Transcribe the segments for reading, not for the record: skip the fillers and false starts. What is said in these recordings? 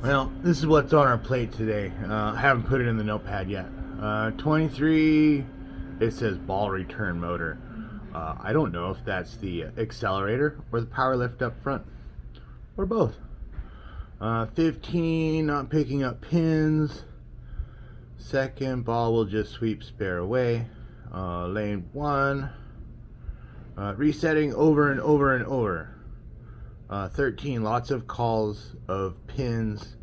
Well, this is what's on our plate today. I haven't put it in the notepad yet. 23, it says ball return motor. I don't know if that's the accelerator or the power lift up front, or both. 15, not picking up pins. Second, ball will just sweep spare away. Lane 1, resetting over and over and over. 13, lots of calls of pins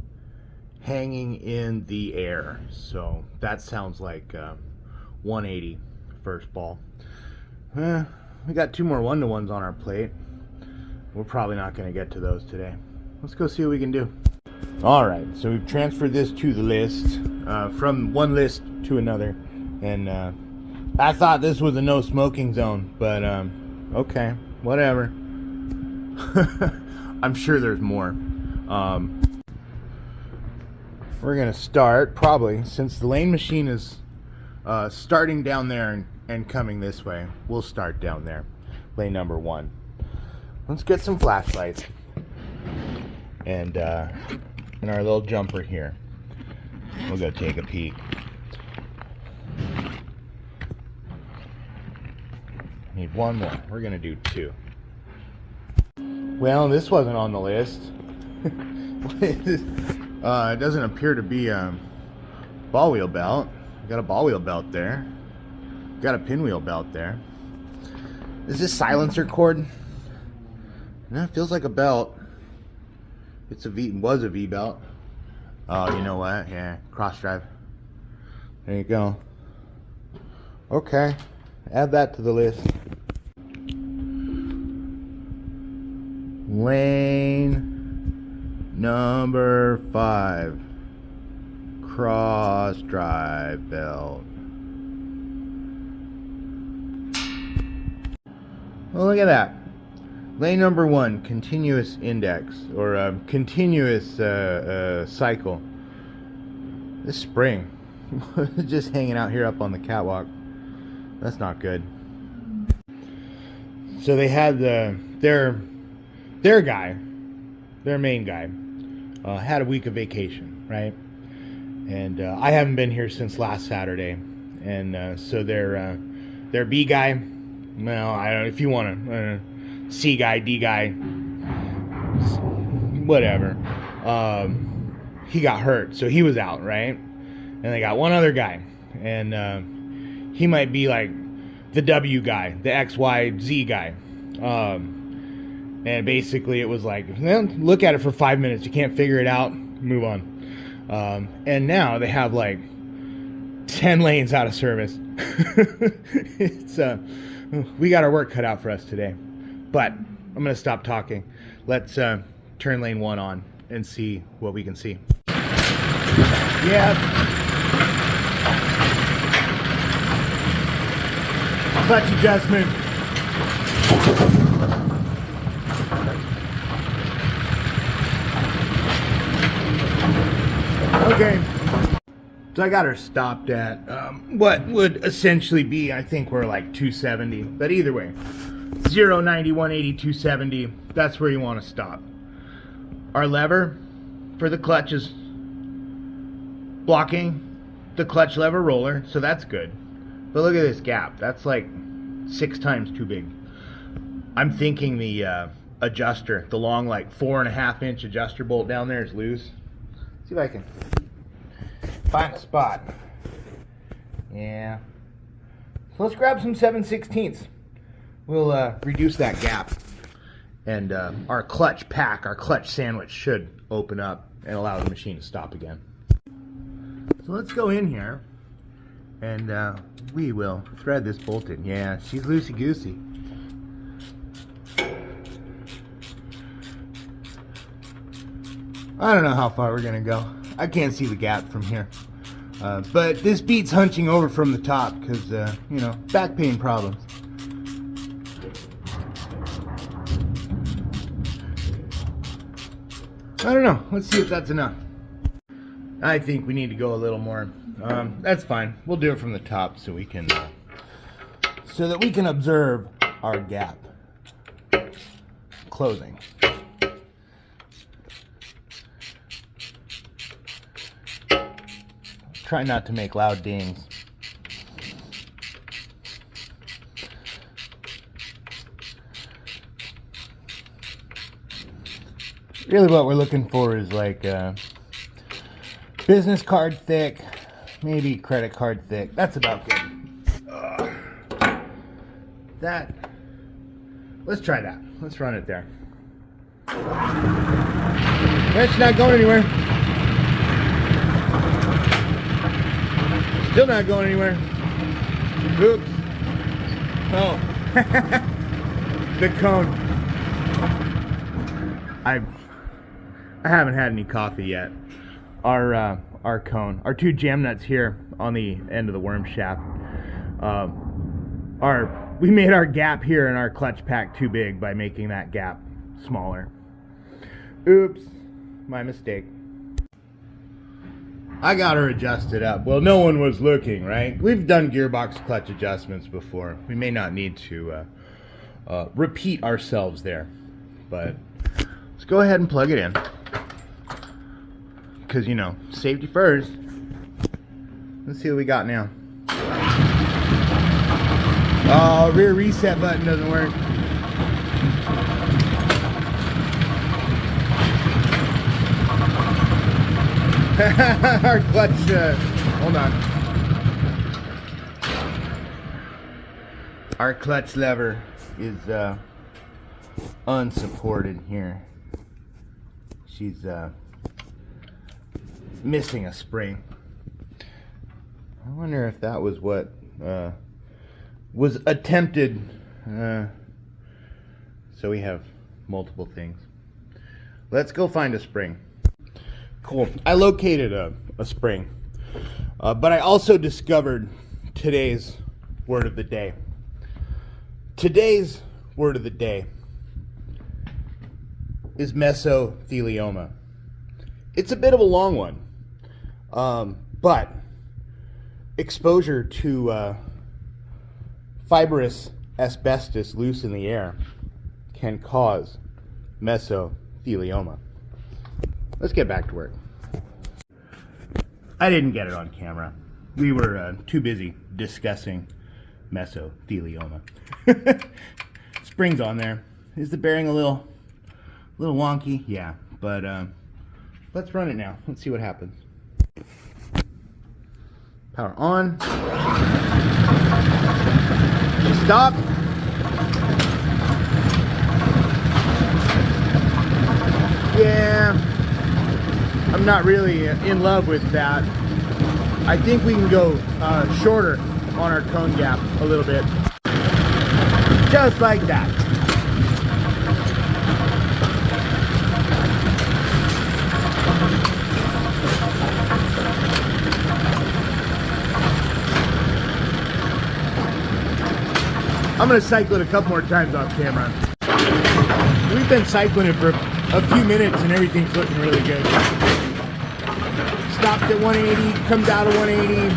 hanging in the air. So that sounds like 180 first ball. We got 2 more 1-to-1s on our plate. We're probably not going to get to those today. Let's go see what we can do. Alright, so we've transferred this to the list, from one list to another. And I thought this was a no smoking zone, but okay, whatever. I'm sure there's more. We're gonna start probably, since the lane machine is starting down there and coming this way. We'll start down there, lane number 1. Let's get some flashlights and our little jumper here. We'll go take a peek. Need 1 more. We're gonna do 2. Well, this wasn't on the list. What is this? It doesn't appear to be a ball wheel belt. Got a ball wheel belt there. Got a pinwheel belt there. Is this silencer cord? No, it feels like a belt. It's was a V belt. Oh, you know what? Yeah, cross drive. There you go. Okay, add that to the list. Lane number 5, cross drive belt. Well, look at that. Lane number 1, continuous index, or continuous cycle. This spring, just hanging out here up on the catwalk. That's not good. So they had their guy, their main guy, had a week of vacation, right? And I haven't been here since last Saturday, and so their B guy, well, I don't know if you want to, C guy, D guy, whatever. He got hurt, so he was out, right? And they got one other guy, and he might be like the W guy, the XYZ guy. And basically it was like, well, look at it for 5 minutes. You can't figure it out, move on. And now they have like 10 lanes out of service. It's we got our work cut out for us today. But I'm going to stop talking. Let's turn lane 1 on and see what we can see. Yeah. Clutch adjustment. Okay, so I got her stopped at what would essentially be, I think we're like 270, but either way, 0, 90, 180, 270, that's where you want to stop. Our lever for the clutch is blocking the clutch lever roller, so that's good. But look at this gap, that's like 6 times too big. I'm thinking the adjuster, the long like 4.5 inch adjuster bolt down there is loose. See if I can find a spot. Yeah. So let's grab some 7/16. We'll reduce that gap. And our clutch pack, our clutch sandwich should open up and allow the machine to stop again. So let's go in here and we will thread this bolt in. Yeah, she's loosey-goosey. I don't know how far we're gonna go. I can't see the gap from here. But this beats hunching over from the top because, you know, back pain problems. I don't know. Let's see if that's enough. I think we need to go a little more. That's fine. We'll do it from the top so we can, so that we can observe our gap closing. try not to make loud dings. Really what we're looking for is like business card thick, maybe credit card thick. That's about good. Let's try that. Let's run it there. That's not going anywhere. Still not going anywhere. Oops. Oh. The cone. I haven't had any coffee yet. Our cone, our two jam nuts here on the end of the worm shaft. We made our gap here in our clutch pack too big by making that gap smaller. Oops, my mistake. I got her adjusted up. Well, no one was looking, right? We've done gearbox clutch adjustments before. We may not need to repeat ourselves there, but let's go ahead and plug it in. Because, you know, safety first. Let's see what we got now. Oh, rear reset button doesn't work. Our clutch, hold on. Our clutch lever is unsupported here. She's missing a spring. I wonder if that was what was attempted. So we have multiple things. Let's go find a spring. Cool. I located a spring, but I also discovered today's word of the day. Today's word of the day is mesothelioma. It's a bit of a long one, but exposure to fibrous asbestos loose in the air can cause mesothelioma. Let's get back to work. I didn't get it on camera. We were too busy discussing mesothelioma. Spring's on there. Is the bearing a little wonky? Yeah, but let's run it now. Let's see what happens. Power on. Stop. Yeah, I'm not really in love with that. I think we can go shorter on our cone gap a little bit. Just like that. I'm going to cycle it a couple more times off camera. We've been cycling it for a few minutes and everything's looking really good. Stopped at 180, comes out at 180,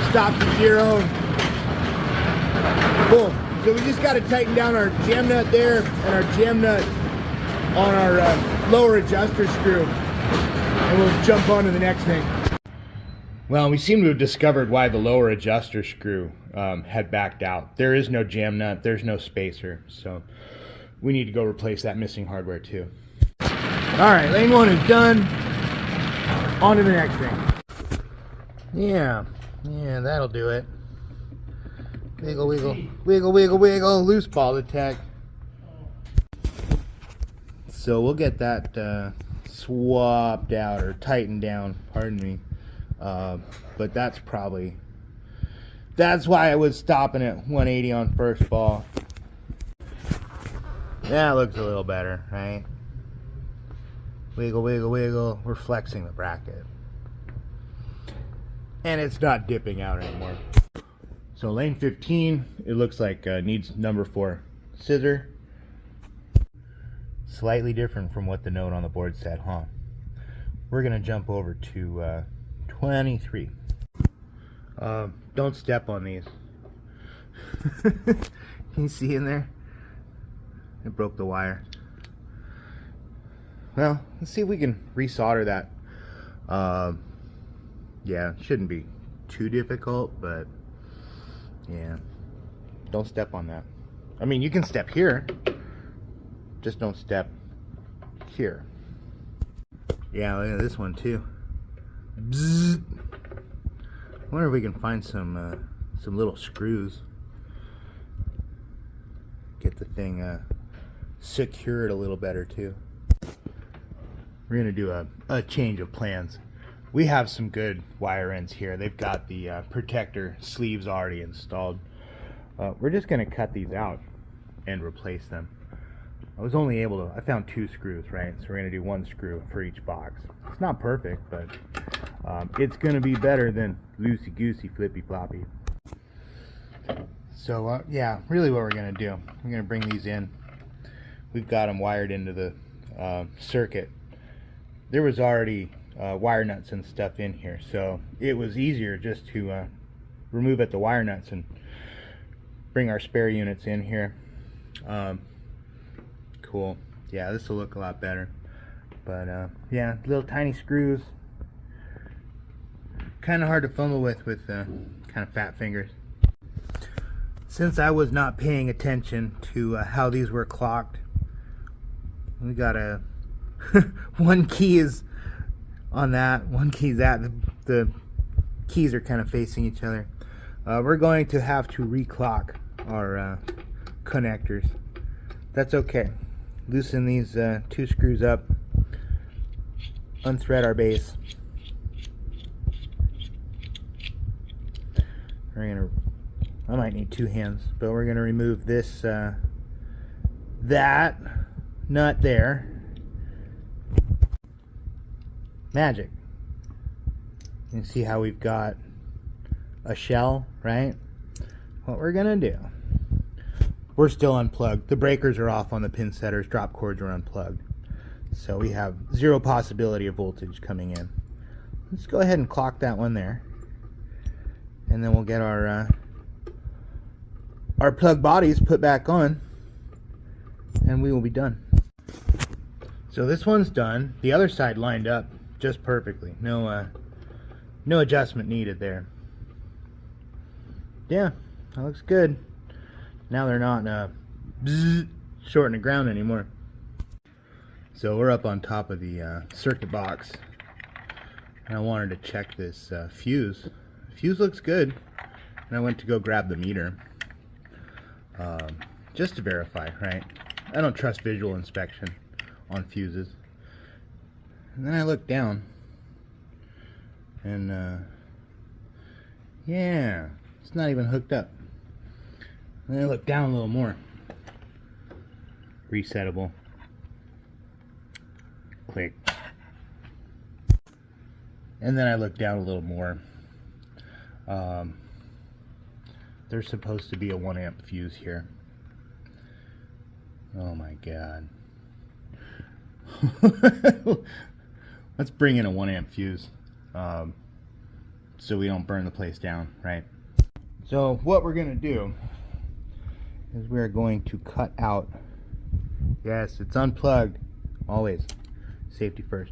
stopped at 0. Cool. So we just got to tighten down our jam nut there and our jam nut on our lower adjuster screw, and we'll jump on to the next thing. Well, we seem to have discovered why the lower adjuster screw had backed out. There is no jam nut, there's no spacer, so we need to go replace that missing hardware too. Alright, lane 1 is done. On to the next thing. Yeah, that'll do it. Wiggle, wiggle, wiggle, wiggle, wiggle, loose ball attack. So we'll get that swapped out or tightened down, pardon me. But that's why I was stopping at 180 on first ball. That looks a little better, right? Wiggle, wiggle, wiggle. We're flexing the bracket. And it's not dipping out anymore. So lane 15, it looks like needs number 4 scissor. Slightly different from what the note on the board said, huh? We're gonna jump over to 23. Don't step on these. Can you see in there? It broke the wire. Well, let's see if we can resolder that Yeah, shouldn't be too difficult, but yeah, don't step on that. I mean, you can step here, just don't step here. Yeah, look at this one too. Bzzz. I wonder if we can find some little screws. Get the thing secured a little better too. We're gonna do a change of plans. We have some good wire ends here. They've got the protector sleeves already installed. We're just gonna cut these out and replace them. I found 2 screws, right? So we're gonna do 1 screw for each box. It's not perfect, but it's gonna be better than loosey-goosey, flippy-floppy. So yeah, really what we're gonna do, we're gonna bring these in. We've got them wired into the circuit. There was already wire nuts and stuff in here, so it was easier just to remove at the wire nuts and bring our spare units in here. Cool. Yeah, this will look a lot better. But yeah, little tiny screws. Kind of hard to fumble with kind of fat fingers. Since I was not paying attention to how these were clocked, we got a one key is on that, one key is that. The keys are kind of facing each other. We're going to have to reclock our connectors. That's okay. Loosen these 2 screws up, unthread our base. I might need 2 hands, but we're gonna remove this that nut there. Magic. You can see how we've got a shell, right? What we're gonna do, we're still unplugged. The breakers are off on the pin setters, drop cords are unplugged. So we have 0 possibility of voltage coming in. Let's go ahead and clock that one there. And then we'll get our plug bodies put back on, and we will be done. So this one's done. The other side lined up just perfectly. No adjustment needed there. Yeah, that looks good. Now they're not short in the ground anymore. So we're up on top of the circuit box, and I wanted to check this fuse. Fuse looks good, and I went to go grab the meter just to verify, right? I don't trust visual inspection on fuses. And then I looked down, and yeah, it's not even hooked up. And then I looked down a little more. Resettable. Click. And then I looked down a little more. There's supposed to be a 1 amp fuse here. Oh my god. Let's bring in a 1 amp fuse so we don't burn the place down, right? So what we're gonna do is we're going to cut out, yes, it's unplugged, always safety first.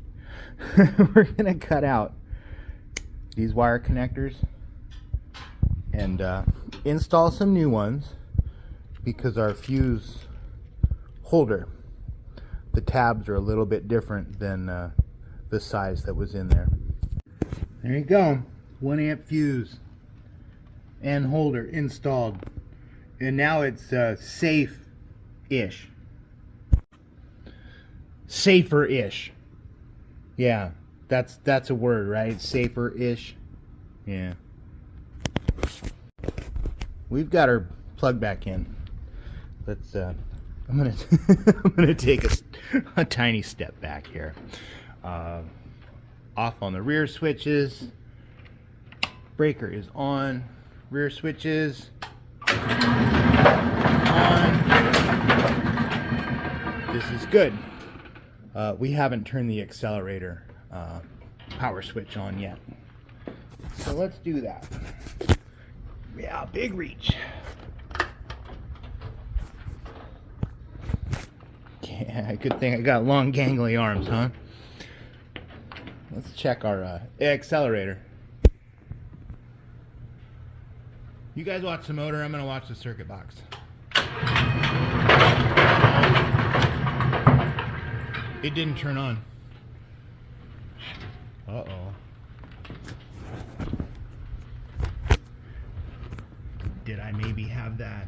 We're gonna cut out these wire connectors and install some new ones, because our fuse holder, the tabs are a little bit different than the size that was in there. There you go, 1 amp fuse and holder installed, and now it's safe-ish. Safer-ish. Yeah, that's a word, right? Safer-ish. Yeah. We've got her plugged back in. Let's I'm gonna take a tiny step back here. Off on the rear switches. Breaker is on. Rear switches on. This is good. We haven't turned the accelerator power switch on yet, so let's do that. Yeah, big reach. Yeah, good thing I got long gangly arms, huh? Let's check our accelerator. You guys watch the motor, I'm gonna watch the circuit box. It didn't turn on. Uh-oh. Did I maybe have that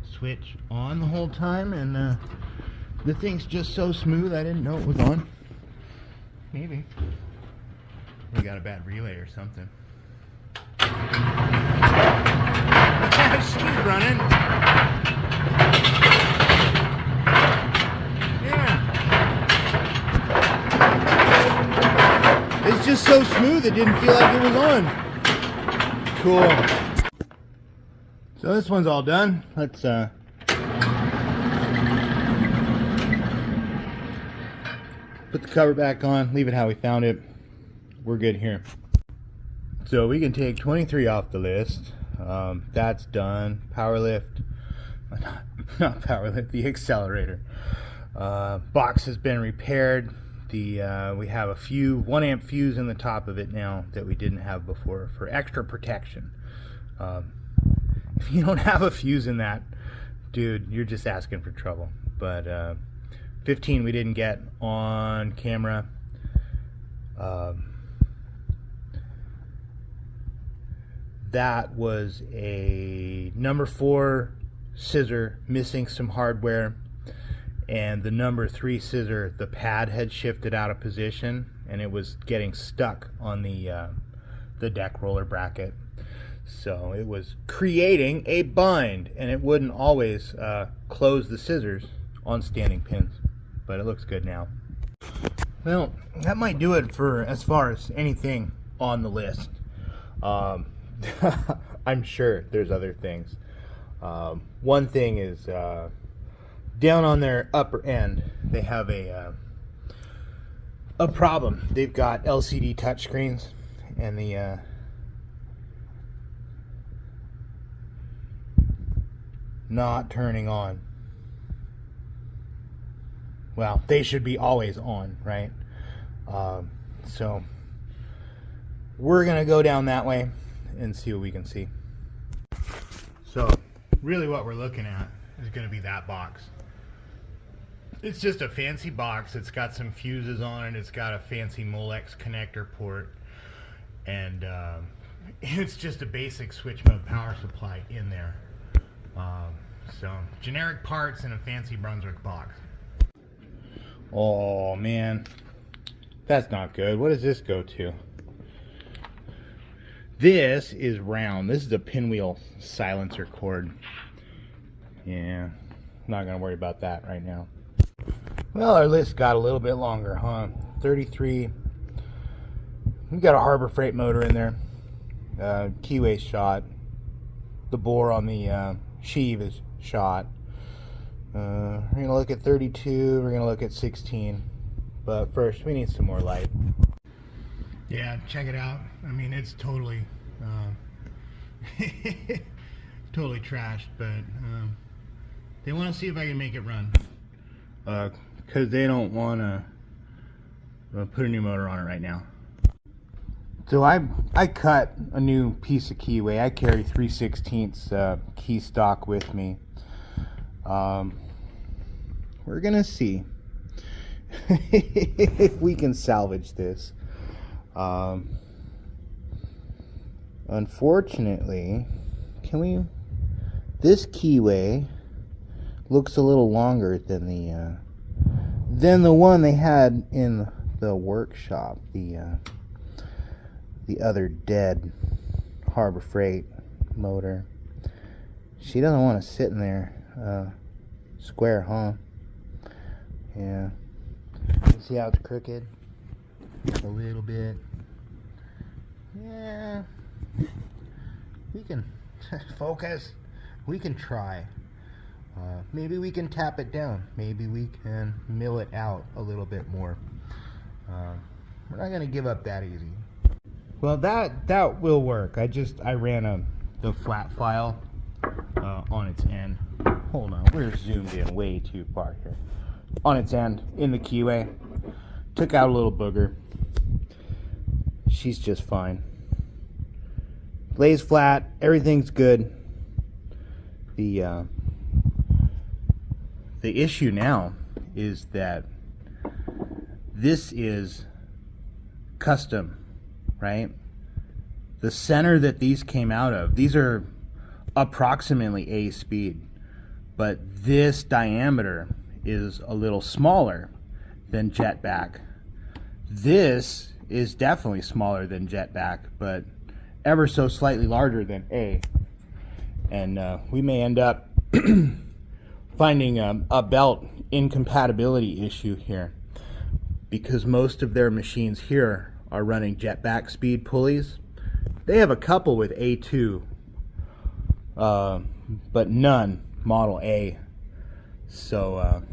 switch on the whole time and the thing's just so smooth I didn't know it was on? Maybe. We got a bad relay or something. She's running. Yeah. It's just so smooth it didn't feel like it was on. Cool. So this one's all done. Let's put the cover back on, leave it how we found it. We're good here. So we can take 23 off the list. That's done. Power lift, not power lift, the accelerator. Box has been repaired. We have a 1 amp fuse in the top of it now that we didn't have before for extra protection. If you don't have a fuse in that, dude, you're just asking for trouble. But 15 we didn't get on camera. That was a number 4 scissor missing some hardware, and the number 3 scissor, the pad had shifted out of position and it was getting stuck on the deck roller bracket. So it was creating a bind, and it wouldn't always close the scissors on standing pins, but it looks good now. Well, that might do it for as far as anything on the list. I'm sure there's other things. One thing is down on their upper end, they have a problem. They've got LCD touchscreens, and the not turning on. Well, they should be always on, right? So we're gonna go down that way and see what we can see. So really what we're looking at is going to be that box. It's just a fancy box. It's got some fuses on it. It's got a fancy Molex connector port, and it's just a basic switch mode power supply in there. So generic parts in a fancy Brunswick box. Oh man, that's not good. What does this go to? This is round. This is a pinwheel silencer cord. Yeah, not gonna worry about that right now. Well, our list got a little bit longer, huh? 33. We've got a Harbor Freight motor in there. Keyway shot. The bore on the sheave is shot. We're gonna look at 32. We're gonna look at 16. But first, we need some more light. Yeah, check it out. I mean, it's totally totally trashed, but they want to see if I can make it run, because they don't want to put a new motor on it right now. So I cut a new piece of keyway. I carry 3/16 key stock with me. We're gonna see if we can salvage this. Unfortunately, this keyway looks a little longer than the one they had in the workshop, the other dead Harbor Freight motor. She doesn't want to sit in there square, huh? Yeah. See how it's crooked? A little bit. Yeah. We can focus. We can try. Maybe we can tap it down. Maybe we can mill it out a little bit more. We're not gonna give up that easy. Well, that will work. I ran the flat file on its end. Hold on, we're zoomed in way too far here. On its end in the keyway. Took out a little booger. She's just fine. lays flat, everything's good. The issue now is that this is custom, right? The center that these came out of, these are approximately A speed, but this diameter is a little smaller than jetback. This is definitely smaller than jetback, but ever so slightly larger than A. And we may end up finding a belt incompatibility issue here, because most of their machines here are running jetback speed pulleys. They have a couple with A2, but none Model A. So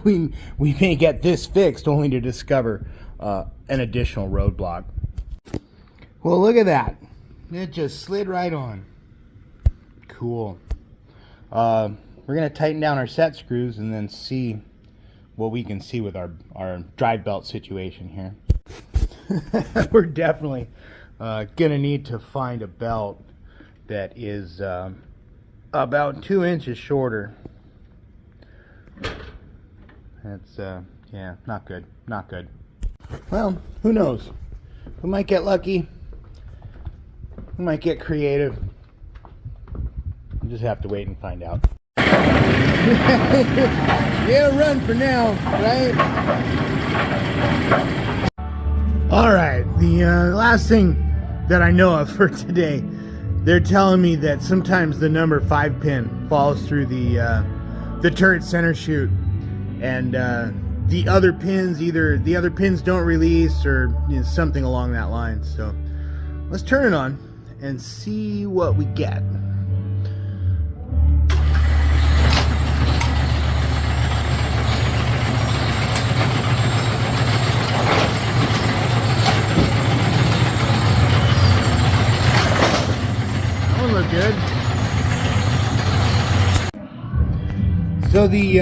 we may get this fixed only to discover an additional roadblock. Well, look at that. It just slid right on. Cool. We're going to tighten down our set screws and then see what we can see with our drive belt situation here. We're definitely going to need to find a belt that is about 2 inches shorter. That's, yeah, not good. Not good. Well, who knows? We might get lucky. We might get creative. We'll just have to wait and find out. Yeah, run for now, right? Alright, the last thing that I know of for today, they're telling me that sometimes the number 5 pin falls through the turret center chute, and the other pins, either the other pins don't release or something along that line. So let's turn it on and see what we get. That one looked good. So the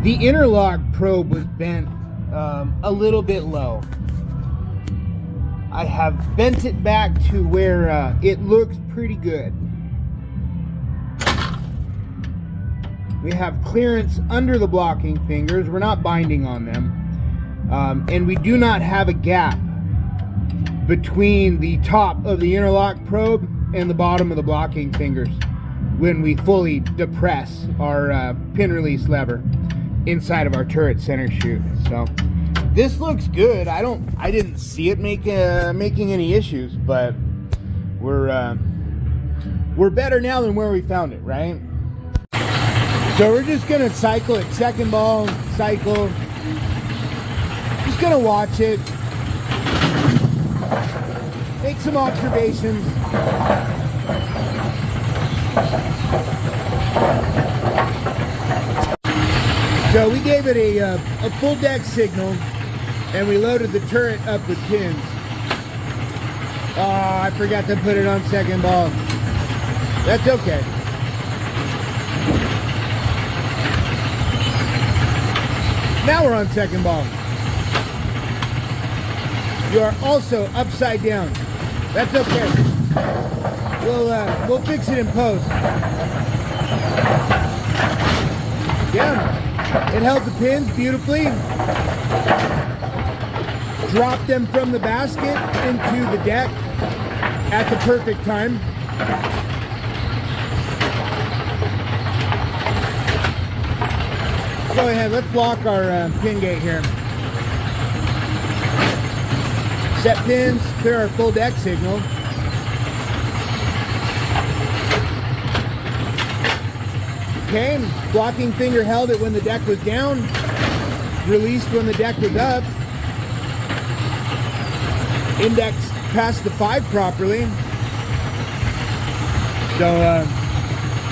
interlock probe was bent a little bit low. I have bent it back to where it looks pretty good. We have clearance under the blocking fingers. We're not binding on them. And we do not have a gap between the top of the interlock probe and the bottom of the blocking fingers when we fully depress our pin release lever inside of our turret center chute. So this looks good. I didn't see it making any issues, but we're better now than where we found it, right? So we're just gonna cycle it, second ball, cycle. Just gonna watch it, make some observations. So we gave it a full deck signal, and we loaded the turret up with pins. Oh, I forgot to put it on second ball. That's okay. Now we're on second ball. You are also upside down. That's okay. We'll fix it in post. Yeah. It held the pins beautifully. Dropped them from the basket into the deck at the perfect time. Go ahead, let's lock our pin gate here. Set pins, clear our full deck signal. Okay, blocking finger held it when the deck was down, released when the deck was up. Index passed the 5 properly. So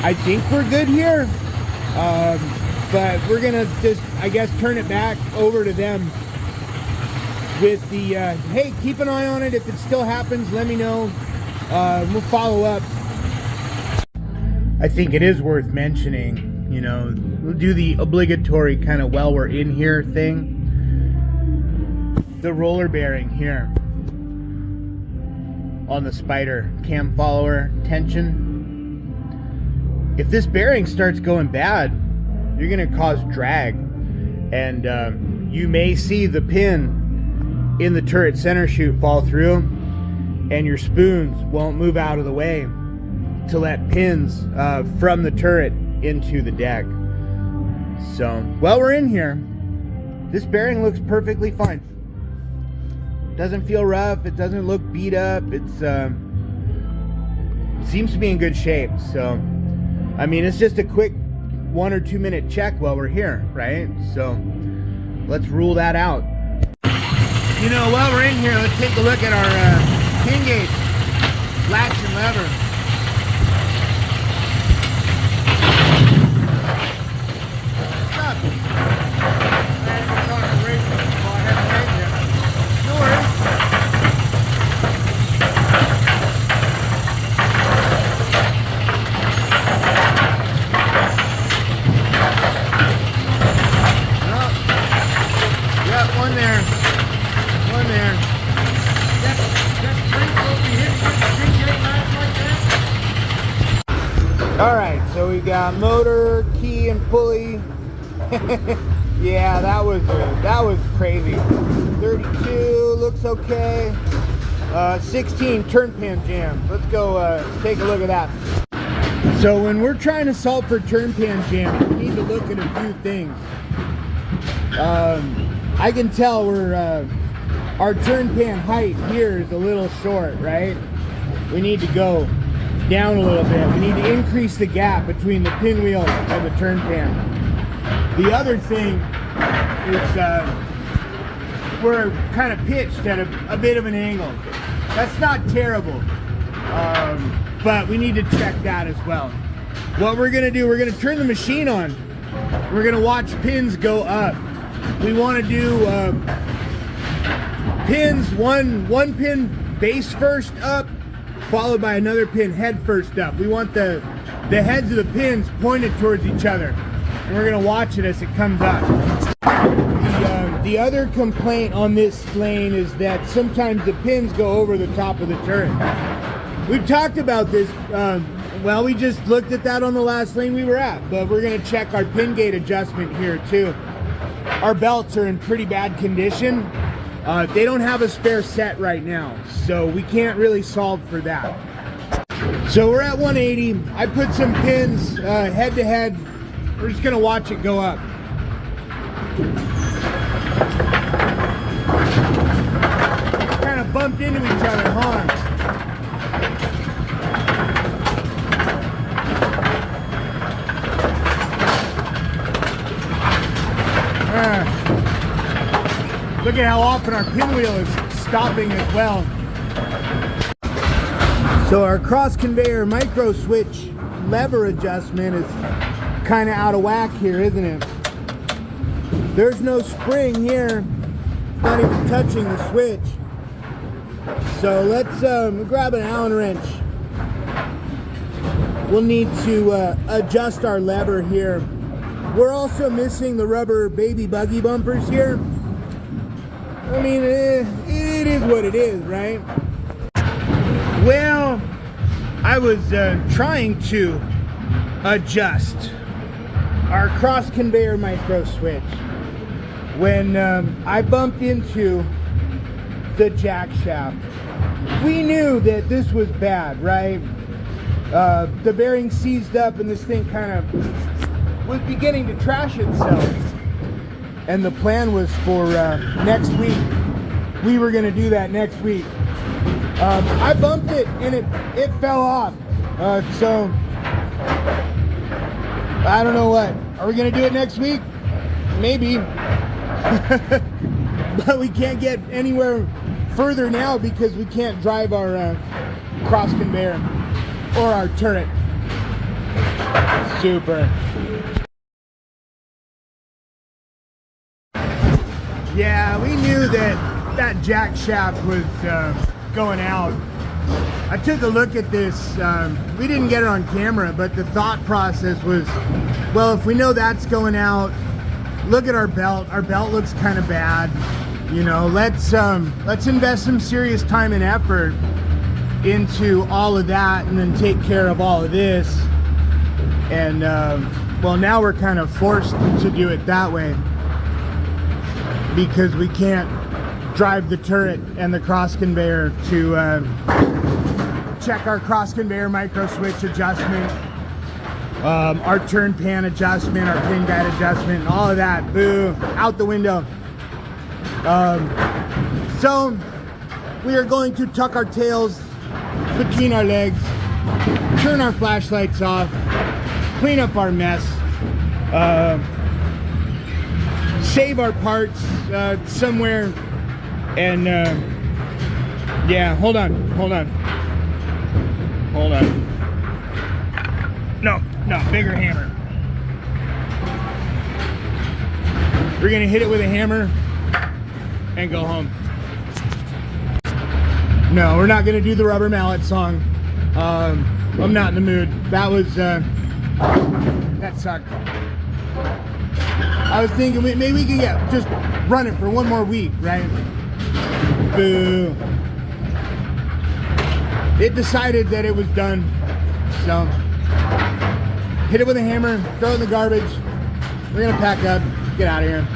I think we're good here. But we're gonna just, I guess, turn it back over to them with the, hey, keep an eye on it. If it still happens, let me know. We'll follow up. I think it is worth mentioning, you know, we'll do the obligatory kind of while we're in here thing. The roller bearing here. on the Spider cam follower tension. If this bearing starts going bad, you're going to cause drag, and you may see the pin in the turret center chute fall through, and your spoons won't move out of the way to let pins from the turret into the deck. So while we're in here, this bearing looks perfectly fine. Doesn't feel rough, it doesn't look beat up, it seems to be in good shape. So I mean, it's just a quick 1 or 2 minute check while we're here, right? So let's rule that out. You know, while we're in here, let's take a look at our pin gauge, latch and lever. What's up? No worries. One there. One there. Alright, so we got motor, key, and pulley. Yeah, that was crazy. 32 looks okay. 16 turn pin jam. Let's go take a look at that. So when we're trying to solve for turn pin jam, we need to look at a few things. I can tell our turn pan height here is a little short, right? We need to go down a little bit. We need to increase the gap between the pinwheel and the turn pan. The other thing is we're kind of pitched at a bit of an angle. That's not terrible, but we need to check that as well. What we're gonna do, we're gonna turn the machine on. We're gonna watch pins go up. We want to do pins, one pin base first up, followed by another pin head first up. We want the heads of the pins pointed towards each other, and we're going to watch it as it comes up. The other complaint on this lane is that sometimes the pins go over the top of the turret. We've talked about this, well, we just looked at that on the last lane we were at, but we're going to check our pin gate adjustment here too. Our belts are in pretty bad condition. They don't have a spare set right now, so we can't really solve for that. So we're at 180. I put some pins head to head. We're just gonna watch it go up. Kind of bumped into each other, huh? Look at how often our pinwheel is stopping as well. So our cross conveyor micro switch lever adjustment is kind of out of whack here, isn't it? There's no spring here, not even touching the switch. So let's grab an Allen wrench. We'll need to adjust our lever here. We're also missing the rubber baby buggy bumpers here. I mean, it is what it is, right? Well, I was trying to adjust our cross conveyor micro switch when I bumped into the jack shaft. We knew that this was bad, right? The bearing seized up and this thing kind of was beginning to trash itself. And the plan was for next week. We were gonna do that next week. I bumped it and it fell off. So I don't know what. Are we gonna do it next week? Maybe. But we can't get anywhere further now because we can't drive our cross conveyor or our turret. Super. Yeah, we knew that jack shaft was going out. I took a look at this. We didn't get it on camera, but the thought process was, well, if we know that's going out, look at our belt. Our belt looks kind of bad. You know, let's invest some serious time and effort into all of that and then take care of all of this. And well, now we're kind of forced to do it that way because we can't drive the turret and the cross conveyor to check our cross conveyor micro switch adjustment, our turn pan adjustment, our pin guide adjustment, and all of that. Boo, out the window. So we are going to tuck our tails between our legs, turn our flashlights off, clean up our mess, save our parts somewhere, and yeah, hold on. No, bigger hammer. We're gonna hit it with a hammer and go home. No, we're not gonna do the rubber mallet song. I'm not in the mood. That was that sucked. I was thinking maybe we could just run it for one more week, right? Boo. It decided that it was done. So hit it with a hammer, throw it in the garbage. We're gonna pack up, get out of here.